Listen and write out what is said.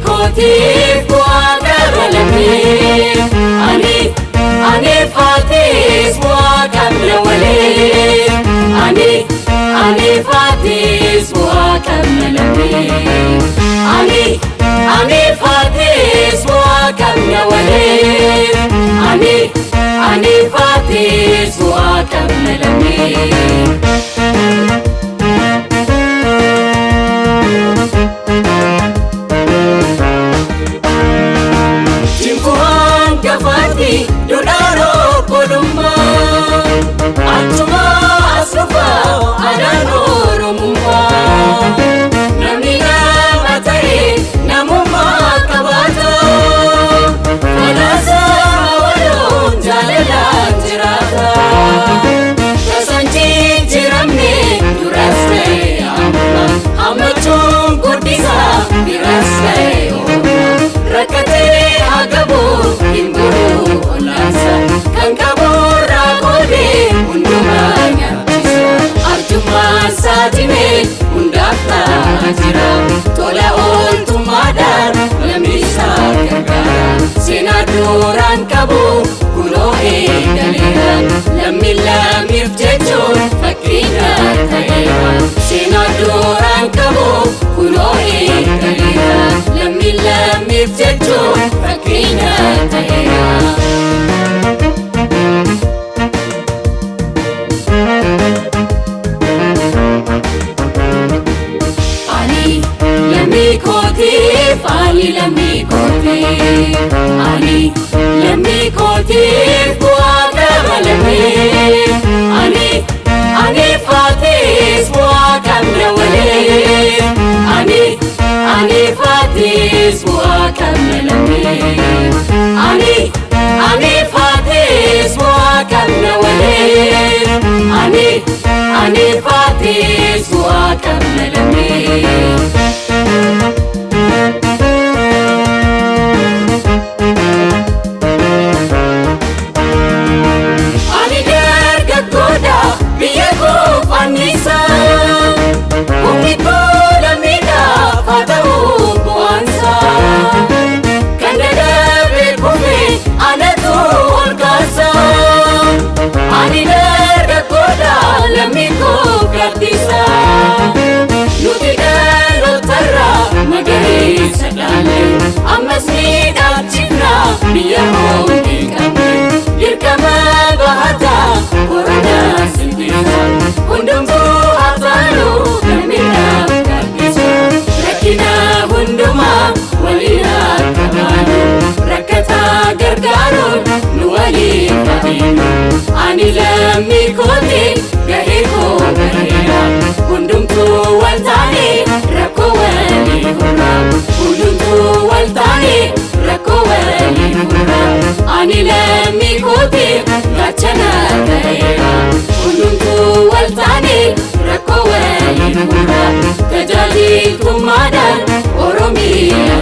kootiif bu'aa qaba lammii ani faatis bu'aa qabna waliif ani faatis bu'aa qabna lammii ani faatis bu'aa qabna waliif ani faatis bu'aa qabna lammii Dudaro kolumma Achuma asufa adano romumma Namina matai namumma kabata Falasa walon jalala jirata Kasanchi jiramne duraste amma Amachun gudisa diraste Rakate agabu imburu Kan kabura kode undumanya bisa Arjuma satime undafta jira Tola oltumadar lamisa gargara Senaduran kabu kuno egaleran Lamif jechun fakrina taeran Senaduran kabu kuno egaleran Lamif jechun fakrina taeran Ani lammi kootiif bu'aa qaba lammii ani faatis bu'aa qabna waliif ani faatis bu'aa qabna lammii ani faatis bu'aa qabna waliif ani faatis bu'aa qabna lammii Nuti dhalotarra magariisa dhaale ammas miidhagchifna biyya hundi qabne dirqama bahata koronaa silbiisa hundumtuu haataanu gammiidhaaf gabbisa rakkina hundumaa waliin akka baanu rakkataa gargaaruun nu waliin qabiinu ani lammii kootiin gahee koo gaheera hundumtuu waltaane rakkoo waliin furra hundumtuu waltaane rakkoo waliin furra ani lammii kootiif gaachana ta'eera hundumtuu waltaane rakkoo waliin furra tajaajiltummaadhaan Oromiyaa